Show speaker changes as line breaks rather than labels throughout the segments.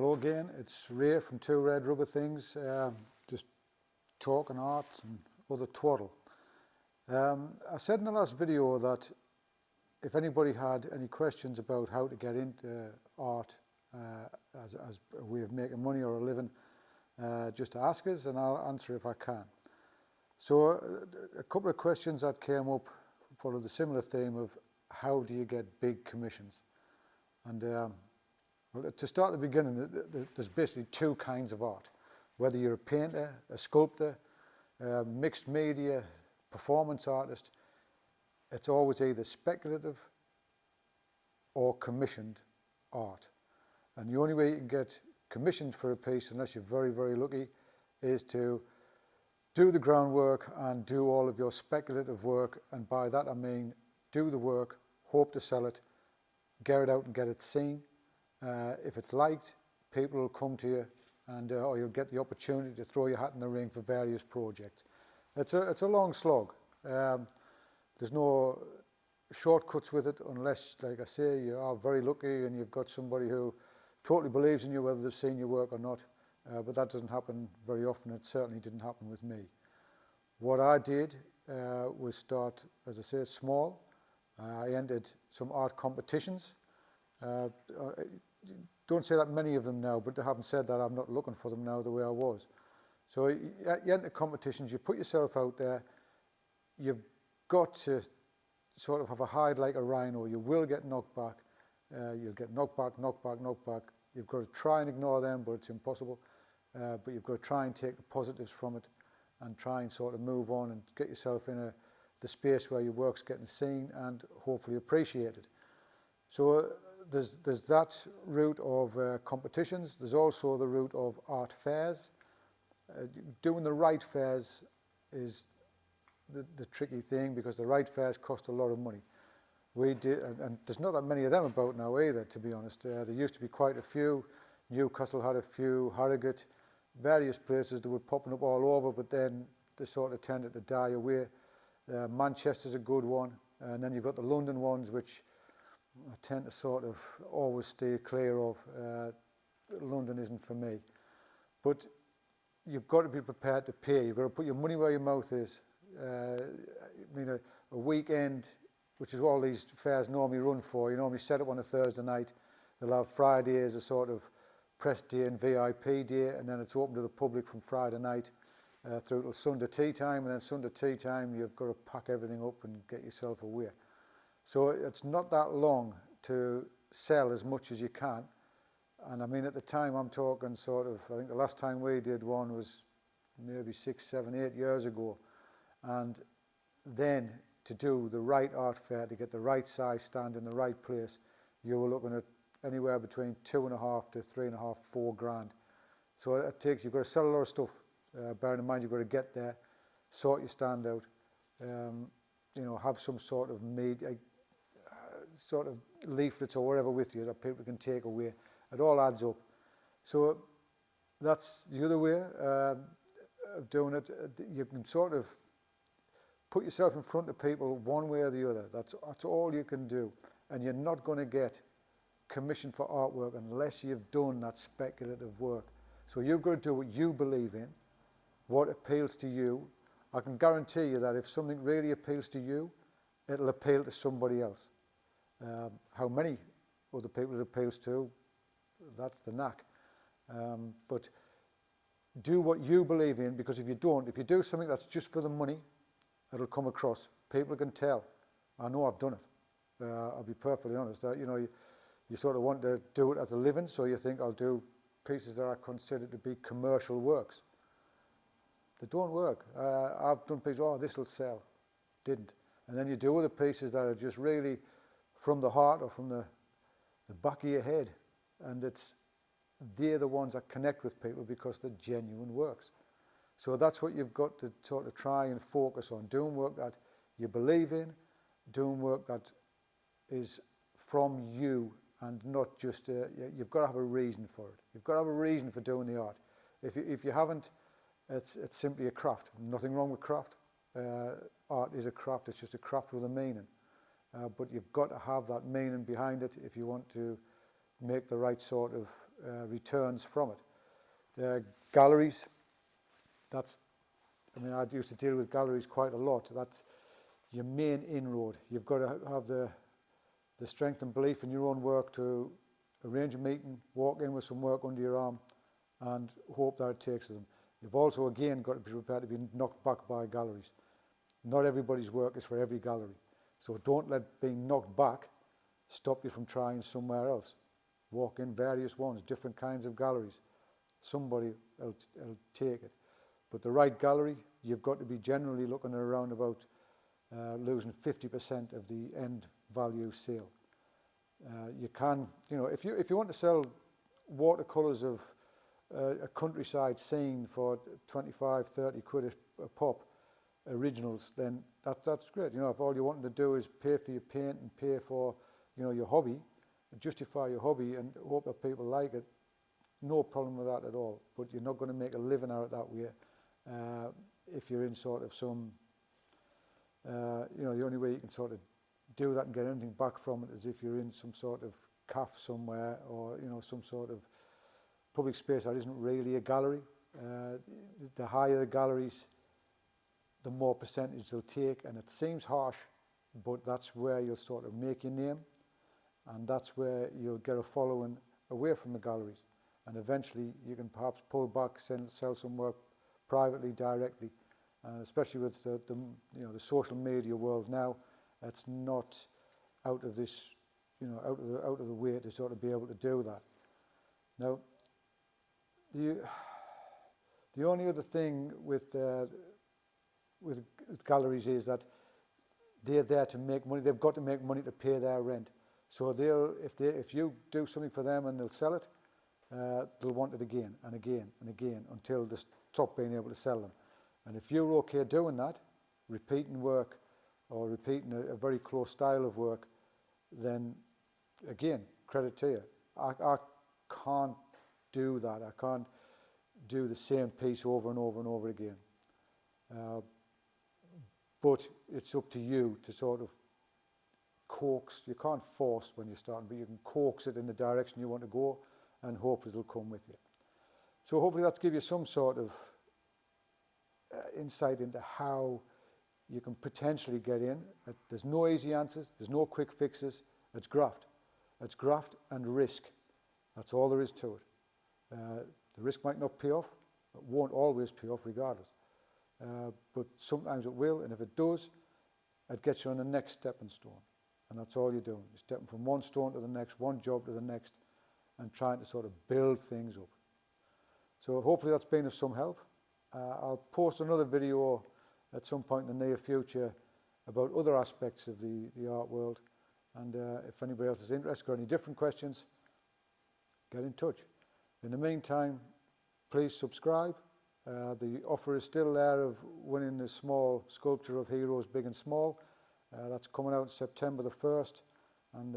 Hello again, it's Ray from Two Red Rubber Things, just talking art and other twaddle. I said in the last video that if anybody had any questions about how to get into art as a way of making money or a living, just ask us and I'll answer if I can. So a couple of questions that came up follow the similar theme of how do you get big commissions? And well, to start at the beginning, there's basically two kinds of art. Whether you're a painter, a sculptor, mixed media, performance artist, it's always either speculative or commissioned art. And the only way you can get commissioned for a piece, unless you're very, very lucky, is to do the groundwork and do all of your speculative work. And by that I mean do the work, hope to sell it, get it out and get it seen. If it's liked, people will come to you and or you'll get the opportunity to throw your hat in the ring for various projects. It's a long slog. There's no shortcuts with it unless, like I say, you are very lucky and you've got somebody who totally believes in you whether they've seen your work or not. But that doesn't happen very often. It certainly didn't happen with me. What I did was start, as I say, small. I entered some art competitions. Don't say that many of them now, but having said that, I'm not looking for them now the way I was. So you enter competitions, you put yourself out there, you've got to sort of have a hide like a rhino. You will get knocked back. You'll get knocked back, knocked back, knocked back. You've got to try and ignore them, but it's impossible. But you've got to try and take the positives from it and try and sort of move on and get yourself in the space where your work's getting seen and hopefully appreciated. So there's that route of competitions. There's also the route of art fairs. Doing the right fairs is the tricky thing, because the right fairs cost a lot of money. We did, and there's not that many of them about now either, to be honest. There used to be quite a few. Newcastle had a few, Harrogate, various places that were popping up all over, but then they sort of tended to die away. Manchester's a good one, and then you've got the London ones, which I tend to sort of always stay clear of. London isn't for me. But you've got to be prepared to pay. You've got to put your money where your mouth is. I mean, a weekend, which is what all these fairs normally run for, you normally set up on a Thursday night. They'll have Friday as a sort of press day and VIP day, and then it's open to the public from Friday night through till Sunday tea time, and then Sunday tea time you've got to pack everything up and get yourself away. So it's not that long to sell as much as you can. And I mean, at the time I'm talking sort of, I think the last time we did one was maybe 6, 7, 8 years ago. And then to do the right art fair, to get the right size stand in the right place, you were looking at anywhere between 2.5 to 3.5, 4 grand. So it takes, you've got to sell a lot of stuff. Bearing in mind you've got to get there, sort your stand out, you know, have some sort of sort of leaflets or whatever with you that people can take away. It all adds up. So that's the other way of doing it. You can sort of put yourself in front of people one way or the other. That's all you can do. And you're not going to get commissioned for artwork unless you've done that speculative work. So you've got to do what you believe in, what appeals to you. I can guarantee you that if something really appeals to you, it'll appeal to somebody else. How many other people it appeals to, that's the knack. But do what you believe in, because if you do something that's just for the money, it'll come across. People can tell. I know I've done it. I'll be perfectly honest. You know, you sort of want to do it as a living, so you think I'll do pieces that are considered to be commercial works. They don't work. I've done pieces, oh, this will sell. Didn't. And then you do other pieces that are just really from the heart or from the back of your head. And they're the ones that connect with people because they're genuine works. So that's what you've got to sort of try and focus on. Doing work that you believe in, doing work that is from you and not just, you've got to have a reason for it. You've got to have a reason for doing the art. If you haven't, it's simply a craft. Nothing wrong with craft. Art is a craft, it's just a craft with a meaning. But you've got to have that meaning behind it if you want to make the right sort of returns from it. Galleries, I used to deal with galleries quite a lot. That's your main inroad. You've got to have the strength and belief in your own work to arrange a meeting, walk in with some work under your arm, and hope that it takes them. You've also, again, got to be prepared to be knocked back by galleries. Not everybody's work is for every gallery. So don't let being knocked back stop you from trying somewhere else. Walk in various ones, different kinds of galleries. Somebody will take it. But the right gallery, you've got to be generally looking at around about losing 50% of the end value sale. You can, if you want to sell watercolours of a countryside scene for 25, 30 quid a pop, originals, then that's great. If all you're wanting to do is pay for your paint and pay for, your hobby, and justify your hobby and hope that people like it, no problem with that at all. But you're not going to make a living out of that way. If you're in sort of some, the only way you can sort of do that and get anything back from it is if you're in some sort of cafe somewhere, or some sort of public space that isn't really a gallery. The higher the galleries, the more percentage they'll take, and it seems harsh, but that's where you'll sort of make your name, and that's where you'll get a following away from the galleries, and eventually you can perhaps pull back, sell some work privately, directly, especially with the social media world now. It's not out of this, out of the way to sort of be able to do that. Now, the only other thing with galleries is that they're there to make money. They've got to make money to pay their rent. So if you do something for them and they'll sell it, they'll want it again and again and again until they stop being able to sell them. And if you're okay doing that, repeating work or repeating a very close style of work, then again, credit to you. I can't do that. I can't do the same piece over and over and over again. But it's up to you to sort of coax. You can't force when you're starting, but you can coax it in the direction you want to go and hope it'll come with you. So hopefully that's give you some sort of insight into how you can potentially get in. There's no easy answers. There's no quick fixes. It's graft. It's graft and risk. That's all there is to it. The risk might not pay off. It won't always pay off regardless. But sometimes it will, and if it does, it gets you on the next stepping stone. And that's all you're doing. You're stepping from one stone to the next, one job to the next, and trying to sort of build things up. So hopefully that's been of some help. I'll post another video at some point in the near future about other aspects of the art world. And if anybody else is interested, got any different questions, get in touch. In the meantime, please subscribe. The offer is still there of winning the small sculpture of Heroes Big and Small. That's coming out September the 1st, and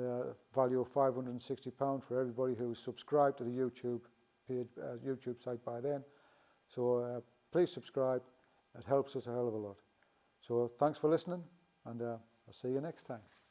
value of £560 for everybody who's subscribed to the YouTube page, YouTube site by then. So please subscribe. It helps us a hell of a lot. So thanks for listening, and I'll see you next time.